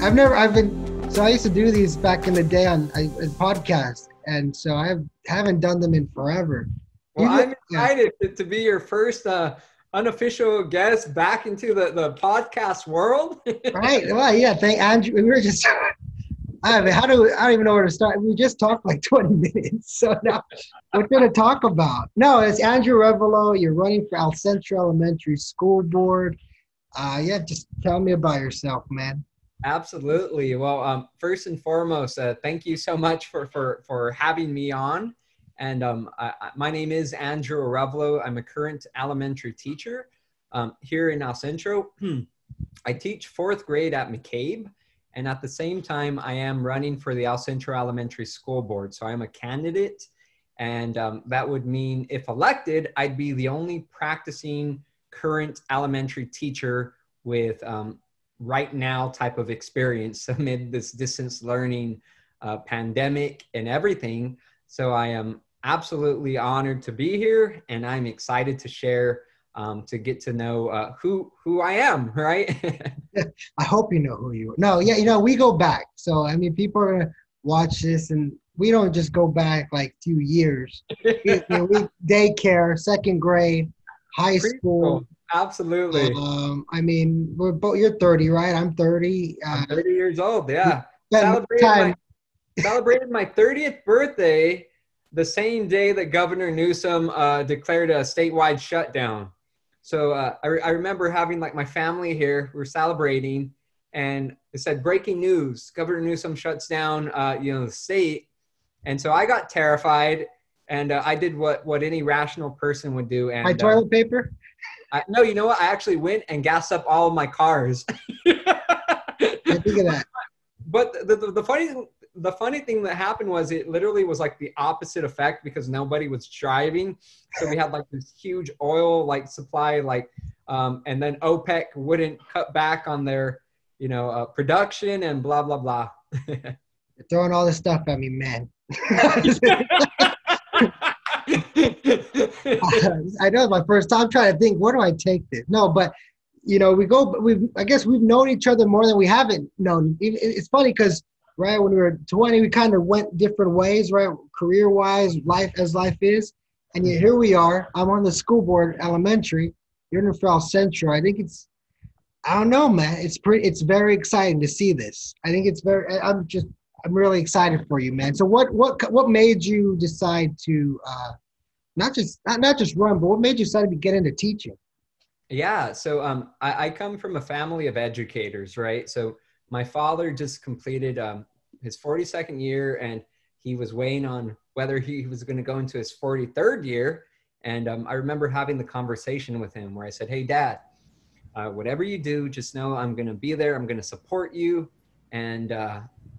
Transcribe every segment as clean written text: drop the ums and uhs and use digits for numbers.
So I used to do these back in the day on a podcast, and so I haven't done them in forever. Well, I'm Yeah, excited to be your first unofficial guest back into the podcast world. right. Well, yeah, thank Andrew. We were just, I don't even know where to start. We just talked like 20 minutes. So now we're going to talk about, no, it's Andrew Arevalo. You're running for Centro Elementary School Board. Yeah, just tell me about yourself, man. Absolutely. Well, first and foremost, thank you so much for having me on. And my name is Andrew Arevalo. I'm a current elementary teacher here in Centro. I teach fourth grade at McCabe. And at the same time, I am running for the Centro Elementary School Board. So I'm a candidate. And that would mean if elected, I'd be the only practicing current elementary teacher with right now type of experience amid this distance learning pandemic and everything. So I am absolutely honored to be here, and I'm excited to share, to get to know who I am, right? I hope you know who you are. No, yeah, we go back. So, I mean, people are going to watch this, and we don't just go back like 2 years. We daycare, second grade, high school. Absolutely. I mean, we're both. You're 30, right? I'm 30. I'm 30 years old. Yeah. Time. Celebrated my 30th birthday the same day that Governor Newsom declared a statewide shutdown. So I remember having like my family here. We were celebrating, and it said breaking news: Governor Newsom shuts down, the state. And so I got terrified, and I did what any rational person would do. And my toilet paper. No, you know what? I actually went and gassed up all of my cars. I think of that. But the funny thing that happened was it literally was like the opposite effect because nobody was driving. So we had like this huge oil like supply, and then OPEC wouldn't cut back on their, production and blah, blah, blah. You're throwing all this stuff at me, man. I know it's my first time trying to think, where do I take this? No, but I guess we've known each other more than we haven't known. It's funny because, right, when we were 20, we kind of went different ways, right? Career-wise, life is. And yet here we are. I'm on the school board, elementary. You're in for Centro. I think I don't know, man. It's very exciting to see this. I think I'm really excited for you, man. So what made you decide to, not just run, but what made you decide to get into teaching? Yeah, so I come from a family of educators, right? So my father just completed his 42nd year, and he was weighing on whether he was going to go into his 43rd year. And I remember having the conversation with him where I said, "Hey, Dad, whatever you do, just know I'm going to be there. I'm going to support you." And,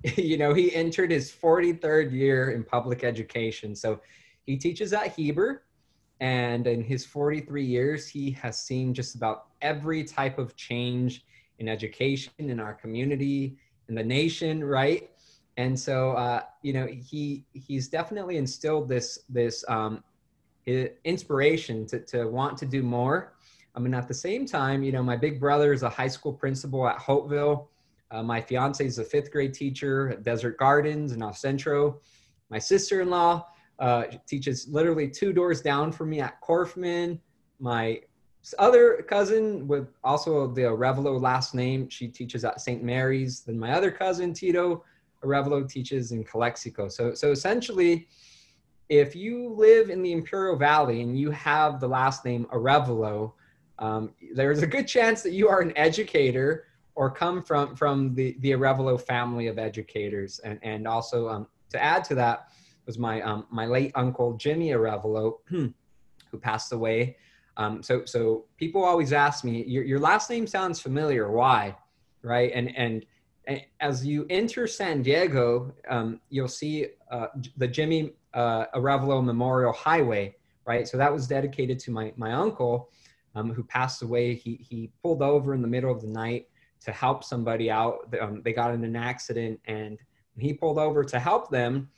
he entered his 43rd year in public education. So he teaches at Heber. And in his 43 years, he has seen just about every type of change in education in our community, in the nation, right? And so, he's definitely instilled this inspiration to want to do more. I mean, at the same time, my big brother is a high school principal at Hopeville. My fiance is a fifth grade teacher at Desert Gardens in Centro. My sister-in-law teaches literally 2 doors down from me at Korfman. My other cousin with also the Arevalo last name, she teaches at St. Mary's. Then my other cousin, Tito Arevalo, teaches in Calexico. So essentially, if you live in the Imperial Valley and you have the last name Arevalo, there's a good chance that you are an educator or come from the Arevalo family of educators. And also to add to that, was my late uncle, Jimmy Arevalo, who passed away. So people always ask me, your last name sounds familiar. Why? Right. And as you enter San Diego, you'll see the Jimmy Arevalo Memorial Highway. Right. So that was dedicated to my uncle who passed away. He pulled over in the middle of the night to help somebody out. They got in an accident, and when he pulled over to help them,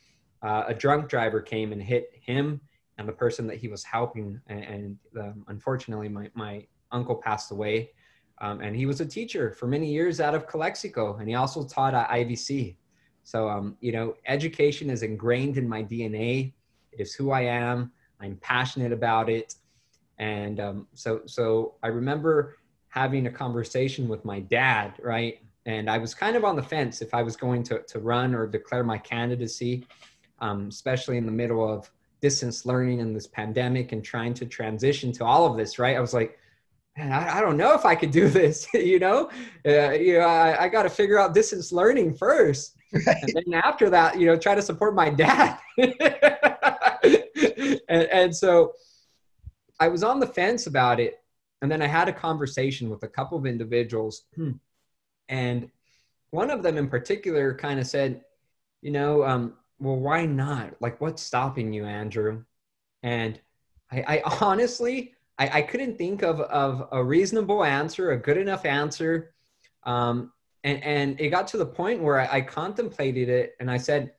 a drunk driver came and hit him and the person that he was helping. And unfortunately, my uncle passed away And he was a teacher for many years out of Calexico, and he also taught at IVC. So, you know, education is ingrained in my DNA. It is who I am. I'm passionate about it. And so I remember having a conversation with my dad, right? And I was kind of on the fence if I was going to run or declare my candidacy, especially in the middle of distance learning and this pandemic and trying to transition to all of this, right? I was like, man, I don't know if I could do this, I got to figure out distance learning first. Right. And then after that, try to support my dad. and so I was on the fence about it. And then I had a conversation with a couple of individuals. And one of them in particular kind of said, well, why not? Like, what's stopping you, Andrew? And I honestly, I couldn't think of a reasonable answer, a good enough answer. And it got to the point where I contemplated it and I said,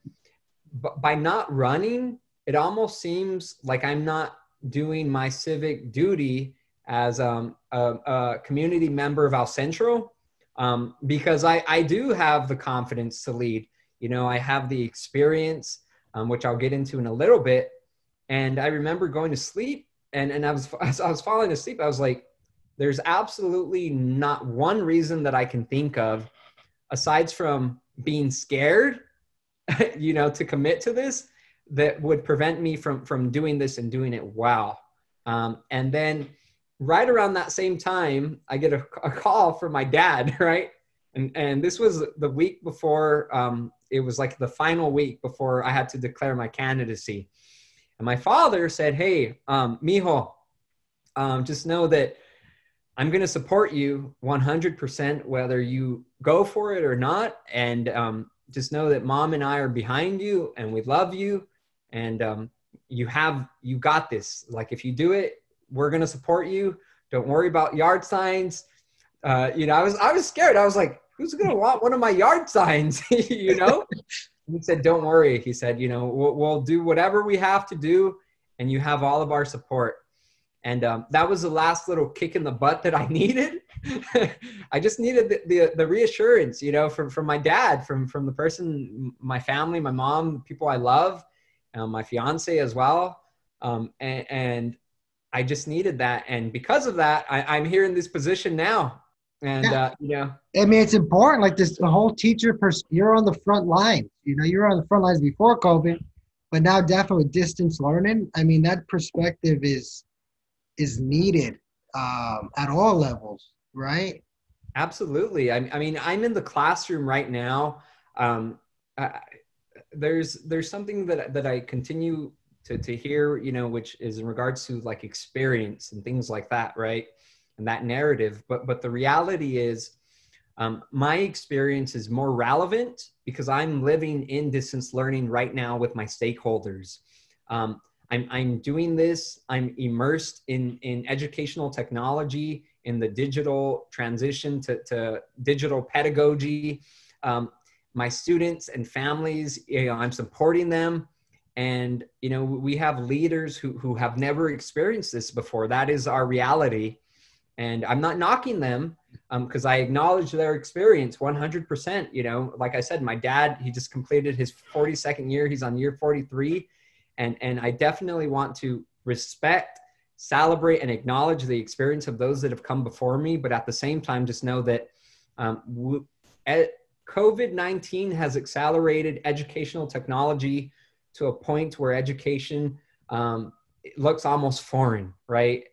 by not running, it almost seems like I'm not doing my civic duty as a community member of Centro, because I do have the confidence to lead. I have the experience, which I'll get into in a little bit. And I remember going to sleep and as I was falling asleep, I was like, there's absolutely not one reason that I can think of, aside from being scared, to commit to this, that would prevent me from doing this and doing it well. And then right around that same time, I get a call from my dad, right? And this was the week before, it was like the final week before I had to declare my candidacy. And my father said, hey, mijo, just know that I'm going to support you 100%, whether you go for it or not. And just know that mom and I are behind you and we love you. And you got this. Like, if you do it, we're going to support you. Don't worry about yard signs. I was scared. I was like, who's going to want one of my yard signs? He said, don't worry. He said, we'll do whatever we have to do, and you have all of our support. And that was the last little kick in the butt that I needed. I just needed the reassurance, from my dad, from the person, my family, my mom, people I love, my fiance as well. And I just needed that. And because of that, I'm here in this position now. And, I mean, it's important, like the whole teacher, you're on the front lines, you're on the front lines before COVID, but now definitely with distance learning. I mean, that perspective is needed at all levels, right? Absolutely. I mean, I'm in the classroom right now. There's something that I continue to hear, which is in regards to like experience and things like that, right? And that narrative. But the reality is, my experience is more relevant because I'm living in distance learning right now with my stakeholders. I'm doing this. I'm immersed in educational technology, in the digital transition to digital pedagogy. My students and families, I'm supporting them. And, we have leaders who have never experienced this before. That is our reality. And I'm not knocking them because I acknowledge their experience 100%. Like I said, my dad, he just completed his 42nd year. He's on year 43. And I definitely want to respect, celebrate, and acknowledge the experience of those that have come before me. But at the same time, just know that COVID-19 has accelerated educational technology to a point where education looks almost foreign, right?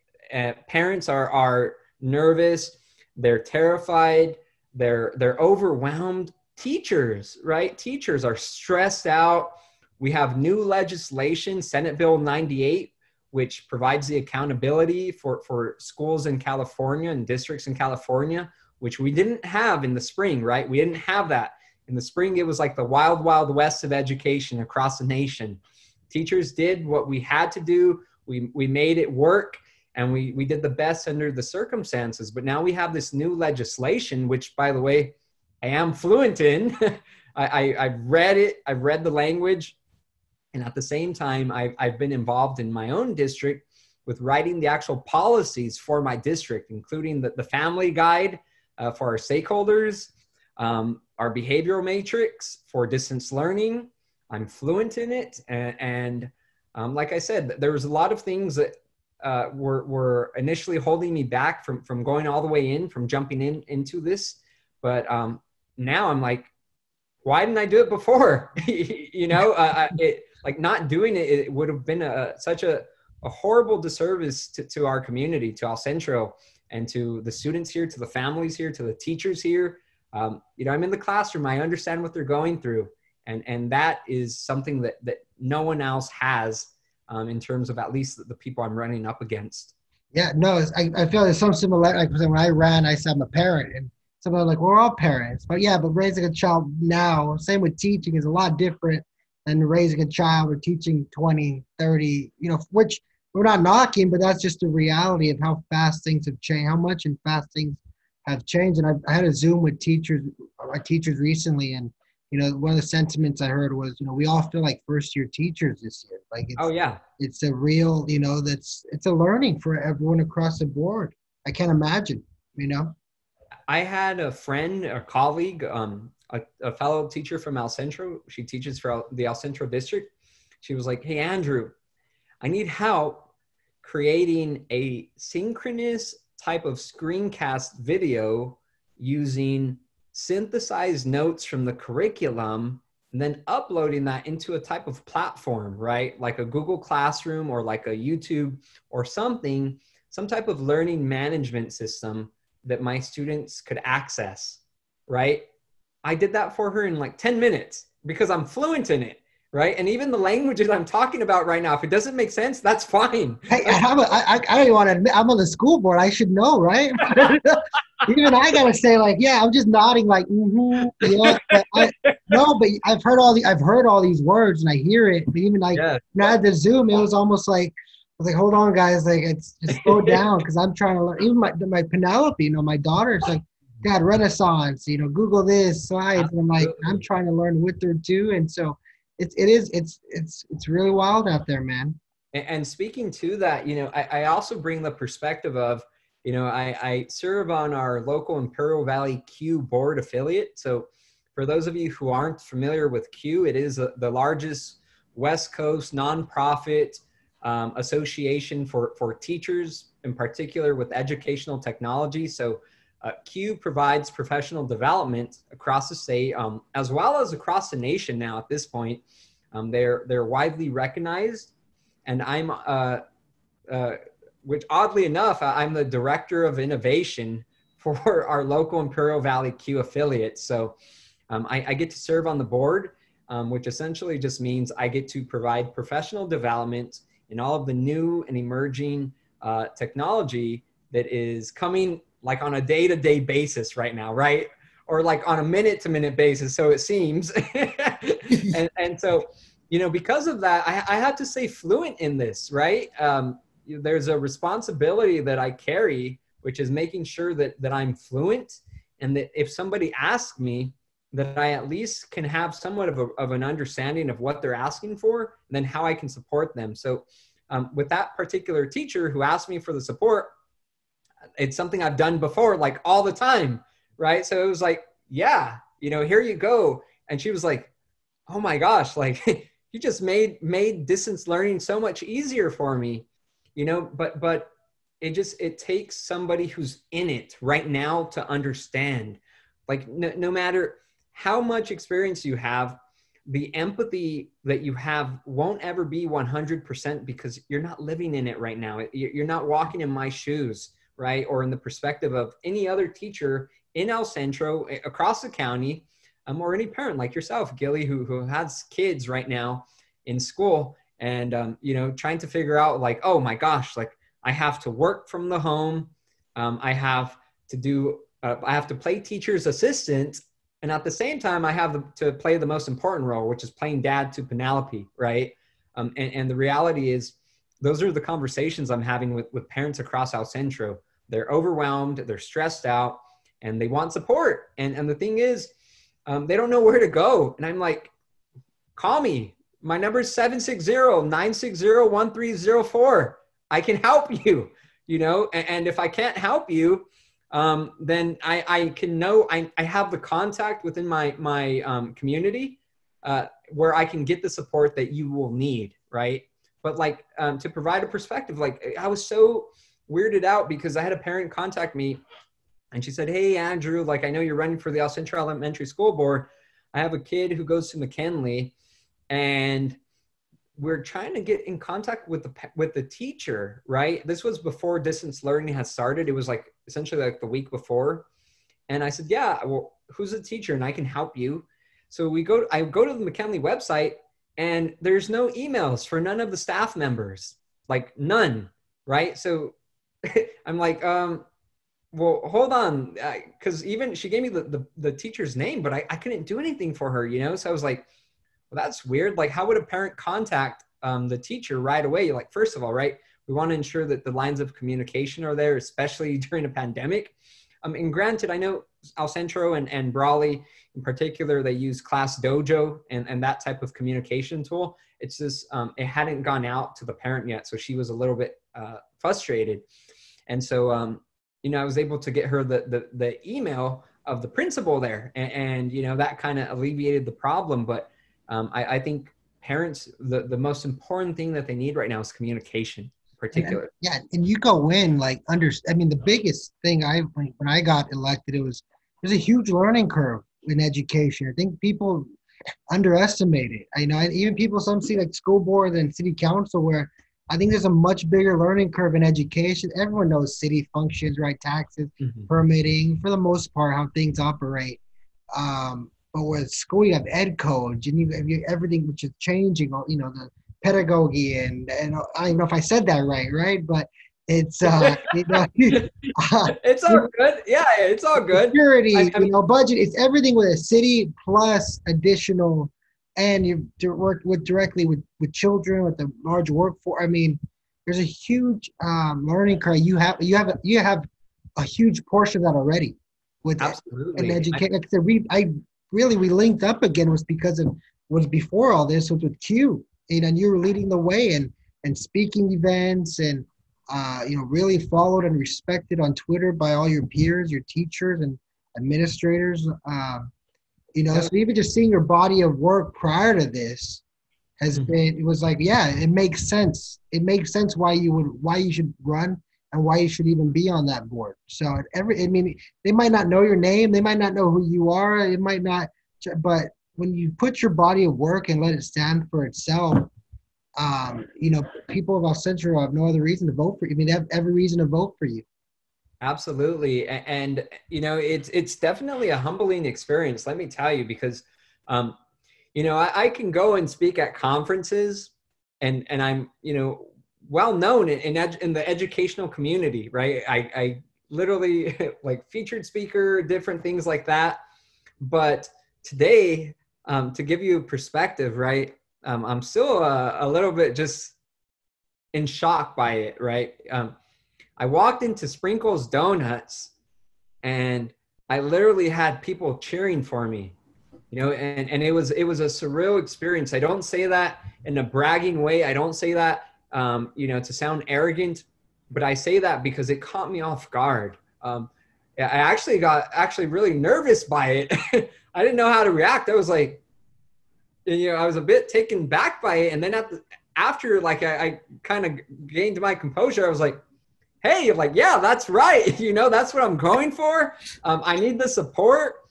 Parents are nervous, they're terrified, they're overwhelmed. Teachers, right? Teachers are stressed out. We have new legislation, Senate Bill 98, which provides the accountability for schools in California and districts in California, which we didn't have in the spring, right? We didn't have that. In the spring, it was like the wild, wild west of education across the nation. Teachers did what we had to do. We made it work. And we did the best under the circumstances. But now we have this new legislation, which, by the way, I am fluent in. I've read it. I've read the language. And at the same time, I've been involved in my own district with writing the actual policies for my district, including the family guide for our stakeholders, our behavioral matrix for distance learning. I'm fluent in it. And like I said, there was a lot of things that were initially holding me back from going all the way in, from jumping into this. But now I'm like, why didn't I do it before? Like not doing it, it would have been such a horrible disservice to our community, to El Centro, and to the students here, to the families here, to the teachers here. I'm in the classroom. I understand what they're going through. And that is something that no one else has in terms of at least the people I'm running up against. Yeah, no, I feel there's some similar, like when I ran, I said I'm a parent, and some are like, we're all parents. But yeah, but raising a child now, same with teaching, is a lot different than raising a child or teaching 20, 30, which we're not knocking, but that's just the reality of how fast things have changed, how much and fast things have changed. And I had a Zoom with my teachers recently, and one of the sentiments I heard was, we all feel like first-year teachers this year. Like, it's a real, it's a learning for everyone across the board. I can't imagine, I had a friend, a colleague, a fellow teacher from El Centro. She teaches for the El Centro district. She was like, hey, Andrew, I need help creating a synchronous type of screencast video using synthesized notes from the curriculum and then uploading that into a type of platform, right? Like a Google Classroom or like a YouTube or some type of learning management system that my students could access, right? I did that for her in like 10 minutes because I'm fluent in it, right? And even the languages I'm talking about right now, if it doesn't make sense, that's fine. Hey, I don't even want to admit, I'm on the school board. I should know, right? Even I gotta say, like, yeah, I'm just nodding, like, yeah. But I've heard all these words, and I hear it. But even when I had the Zoom, it was almost like, I was like, hold on, guys, like, it's just slow down, because I'm trying to learn. Even my Penelope, my daughter's like, Dad, Renaissance, Google this. So I'm like, I'm trying to learn with her too, and so it's really wild out there, man. And speaking to that, I also bring the perspective of, I serve on our local Imperial Valley Q board affiliate. So for those of you who aren't familiar with Q, it is the largest West Coast nonprofit association for teachers, in particular with educational technology. So Q provides professional development across the state, as well as across the nation now at this point. They're widely recognized, and I'm which oddly enough, I'm the director of innovation for our local Imperial Valley Q affiliate. So I get to serve on the board, which essentially just means I get to provide professional development in all of the new and emerging technology that is coming like on a day-to-day basis right now, right? Or like on a minute-to-minute basis, so it seems. and so, because of that, I had to stay fluent in this, right? There's a responsibility that I carry, which is making sure that I'm fluent, and that if somebody asks me, that I at least can have somewhat of an understanding of what they're asking for, and then how I can support them. So with that particular teacher who asked me for the support, it's something I've done before, like all the time, right? So it was like, yeah, here you go. And she was like, oh my gosh, like you just made distance learning so much easier for me. But it takes somebody who's in it right now to understand, like no matter how much experience you have, the empathy that you have won't ever be 100% because you're not living in it right now. You're not walking in my shoes, right? Or in the perspective of any other teacher in El Centro, across the county, or any parent like yourself, Gilly, who has kids right now in school. And, trying to figure out like, oh my gosh, like I have to work from the home. I have to play teacher's assistant. And at the same time, I have to play the most important role, which is playing dad to Penelope, right? And the reality is those are the conversations I'm having with parents across El Centro. They're overwhelmed, they're stressed out, and they want support. And the thing is, they don't know where to go. And I'm like, call me. My number is 760-960-1304. I can help you, and if I can't help you, then I can know I have the contact within my community where I can get the support that you will need, right? But like to provide a perspective, like I was so weirded out because I had a parent contact me and she said, "Hey, Andrew, like I know you're running for the Centro Elementary School Board. I have a kid who goes to McKinley and we're trying to get in contact with the teacher," right? This was before distance learning had started. It was like essentially like the week before. And I said, "Yeah, well, who's the teacher? And I can help you." So I go to the McKinley website and there's no emails for none of the staff members, like none, right? So I'm like, well, hold on. Cause even she gave me the teacher's name, but I couldn't do anything for her, So I was like, well, that's weird. Like, how would a parent contact the teacher right away? Like, first of all, right, we want to ensure that the lines of communication are there, especially during a pandemic. And granted, I know El Centro and Brawley in particular, they use Class Dojo and that type of communication tool. It's just, it hadn't gone out to the parent yet. So she was a little bit frustrated. And so, I was able to get her the email of the principal there. And that kind of alleviated the problem. But I think parents, the most important thing that they need right now is communication in particular. Yeah, and you go in like the biggest thing when I got elected, there's a huge learning curve in education. I think people underestimate it. Even people some see like school board and city council where I think there's a much bigger learning curve in education. Everyone knows city functions, right? Taxes, permitting, for the most part, how things operate. But with school, you have ed codes and you have everything which is changing, the pedagogy and I don't know if I said that right? But it's, it's all good. Yeah, it's all good. Security, budget, it's everything with a city plus additional, and you work directly with children, with the large workforce. There's a huge learning curve. You have a huge portion of that already with absolutely an education. Like we linked up again was before all this was with Q, and you were leading the way and speaking events and really followed and respected on Twitter by all your peers, your teachers and administrators. So even just seeing your body of work prior to this it was like, yeah, it makes sense. It makes sense why you should run and why you should even be on that board. So they might not know your name, they might not know who you are, it might not, but when you put your body of work and let it stand for itself, people of El Centro have no other reason to vote for you. They have every reason to vote for you. Absolutely. And, it's definitely a humbling experience, let me tell you, because, I can go and speak at conferences and I'm, well known in the educational community, right? I literally like featured speaker, different things like that. But today, to give you a perspective, right? I'm still a little bit just in shock by it, right? I walked into Sprinkles Donuts and I literally had people cheering for me, and it was a surreal experience. I don't say that in a bragging way. I don't say that, to sound arrogant, but I say that because it caught me off guard. I actually got really nervous by it. I didn't know how to react. I was like, I was a bit taken back by it. And then after like, I kind of gained my composure. I was like, hey, like, yeah, that's right. That's what I'm going for. I need the support.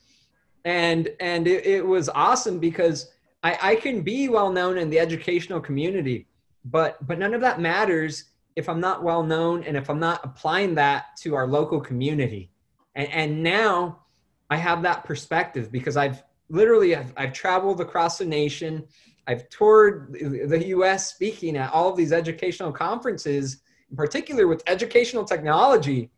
And it was awesome because I can be well-known in the educational community, but none of that matters if I'm not well-known and if I'm not applying that to our local community. And now I have that perspective because I've traveled across the nation. I've toured the US speaking at all of these educational conferences, in particular with educational technology.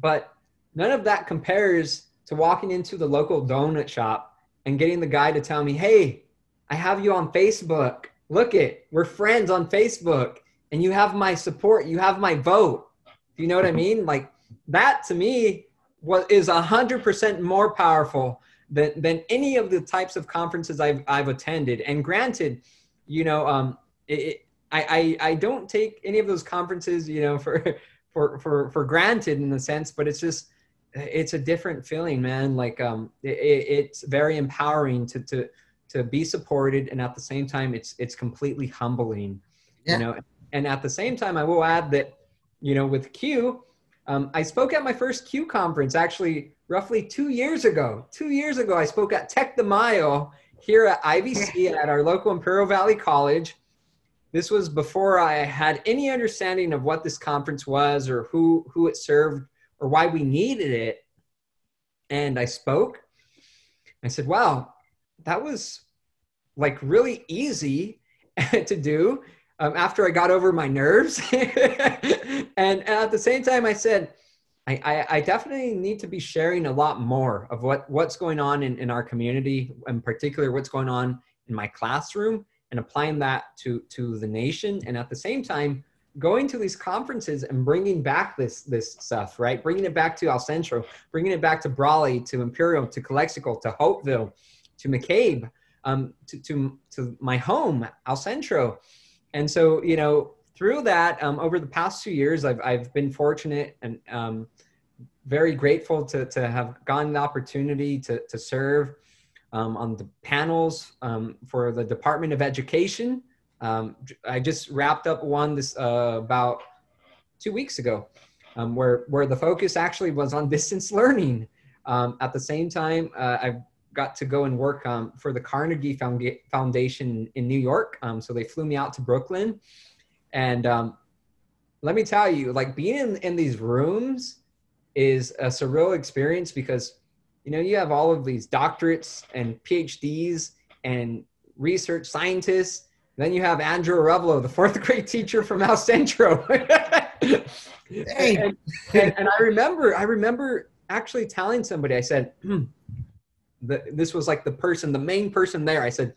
But none of that compares to walking into the local donut shop and getting the guy to tell me, hey, I have you on Facebook. Look we're friends on Facebook and you have my support. You have my vote. Do you know what I mean? Like that to me is 100% more powerful than any of the types of conferences I've attended. And granted, I don't take any of those conferences, you know, for granted in a sense, but it's just, it's a different feeling, man. Like, it's very empowering to be supported. And at the same time, it's completely humbling, you Yeah. know, and at the same time, I will add that, you know, with Q, I spoke at my first Q conference, actually roughly 2 years ago. 2 years ago, I spoke at Tech the Mile here at IVC at our local Imperial Valley College. This was before I had any understanding of what this conference was or who it served or why we needed it. And I spoke. I said, wow, that was like really easy to do after I got over my nerves. And at the same time, I said, I definitely need to be sharing a lot more of what's going on in our community, in particular, what's going on in my classroom, and applying that to the nation. And at the same time, going to these conferences and bringing back this stuff, right? Bringing it back to El Centro, bringing it back to Brawley, to Imperial, to Calexico, to Hopeville, to McCabe, to my home, El Centro. And so, you know, through that, over the past 2 years, I've been fortunate and very grateful to have gotten the opportunity to serve on the panels for the Department of Education. I just wrapped up one this about 2 weeks ago, where the focus actually was on distance learning. At the same time, I've got to go and work for the Carnegie Foundation in New York. So they flew me out to Brooklyn. And let me tell you, like, being in these rooms is a surreal experience because, you know, you have all of these doctorates and PhDs and research scientists. Then you have Andrew Arevalo, the fourth grade teacher from El Centro. and I remember actually telling somebody, I said, this was like the main person there. I said,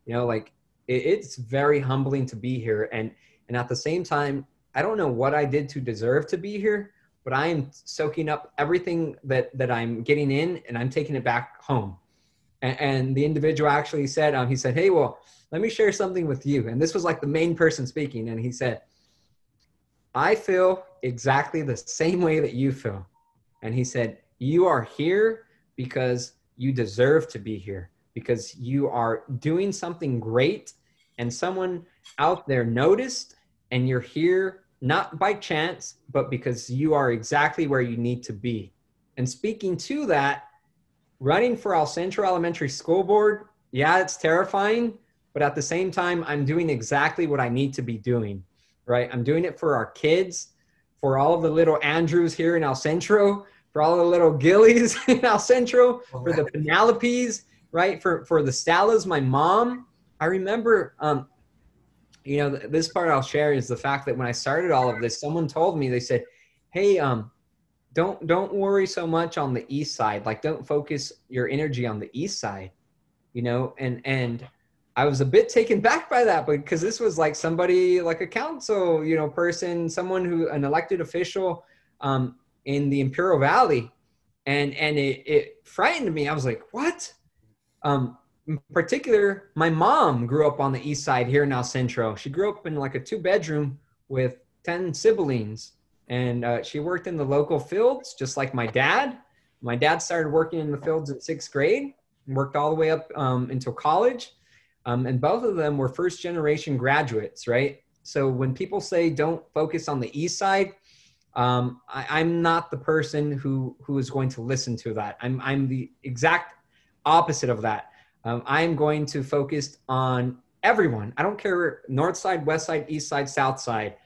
you know, like, it's very humbling to be here. And at the same time, I don't know what I did to deserve to be here, but I am soaking up everything that I'm getting in, and I'm taking it back home. And the individual actually said, he said, hey, well, let me share something with you. And this was like the main person speaking. And he said, I feel exactly the same way that you feel. And he said, you are here because you deserve to be here, because you are doing something great and someone out there noticed, and you're here not by chance, but because you are exactly where you need to be. And speaking to that, running for El Centro Elementary School Board, yeah, it's terrifying, but at the same time, I'm doing exactly what I need to be doing, right? I'm doing it for our kids, for all of the little Andrews here in El Centro, for all the little Gillies in El Centro, for the Penelopes, right? For the Stellas, my mom. I remember, you know, this part I'll share is the fact that when I started all of this, someone told me, they said, hey, don't worry so much on the east side. Like, don't focus your energy on the east side, you know? And I was a bit taken back by that, because this was like somebody, like a council, you know, person, someone an elected official in the Imperial Valley. And it frightened me. I was like, what? In particular, my mom grew up on the east side here in El Centro. She grew up in like a 2-bedroom with 10 siblings. And she worked in the local fields, just like my dad. My dad started working in the fields in 6th grade and worked all the way up until college. And both of them were first-generation graduates, right? So when people say don't focus on the east side, I'm not the person who is going to listen to that. I'm the exact opposite of that. I'm going to focus on everyone. I don't care north side, west side, east side, south side.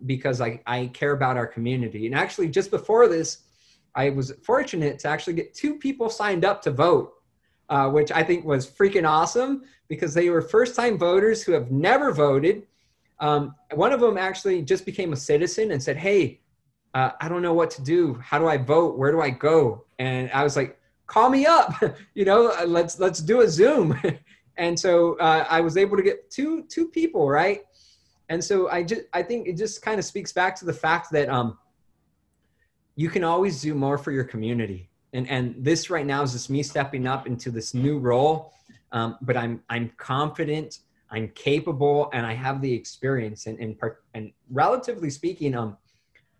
Because I care about our community. And actually, just before this, I was fortunate to actually get 2 people signed up to vote, which I think was freaking awesome, because they were first-time voters who have never voted. One of them actually just became a citizen and said, hey, I don't know what to do. How do I vote? Where do I go? And I was like, call me up, you know, let's do a Zoom. And so I was able to get two people, right? And so I think it just kind of speaks back to the fact that you can always do more for your community. And this right now is just me stepping up into this new role. But I'm confident, I'm capable, and I have the experience. And relatively speaking,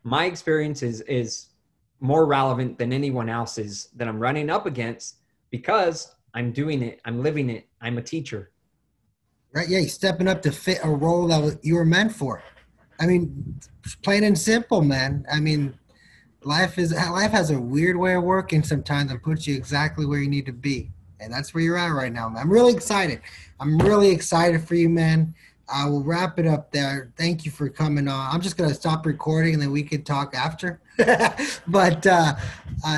my experience is more relevant than anyone else's that I'm running up against, because I'm doing it, I'm living it, I'm a teacher. Right? Yeah, you're stepping up to fit a role that you were meant for. I mean, plain and simple, man. I mean, life has a weird way of working sometimes and puts you exactly where you need to be. And that's where you're at right now, man. I'm really excited. I'm really excited for you, man. I will wrap it up there. Thank you for coming on. I'm just gonna stop recording and then we can talk after. But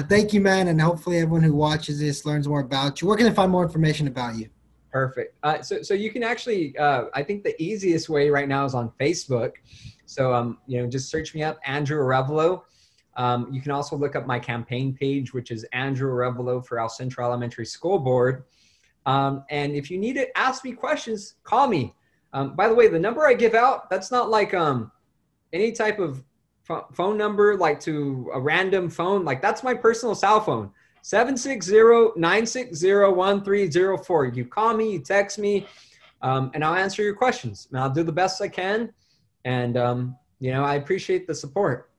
thank you, man, and hopefully everyone who watches this learns more about you. Where can they find more information about you? Perfect. So you can actually, I think the easiest way right now is on Facebook. So, just search me up, Andrew Arevalo. You can also look up my campaign page, which is Andrew Arevalo for El Centro Elementary School Board. And if you need to ask me questions, call me. By the way, the number I give out, that's not like any type of phone number, like to a random phone. Like, that's my personal cell phone, 760-960-1304. You call me, you text me, and I'll answer your questions. And I'll do the best I can. And, I appreciate the support.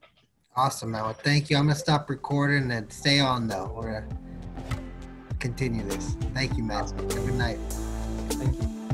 Awesome, man. Well, thank you. I'm going to stop recording and stay on, though. We're going to continue this. Thank you, man. Awesome. Good night. Thank you.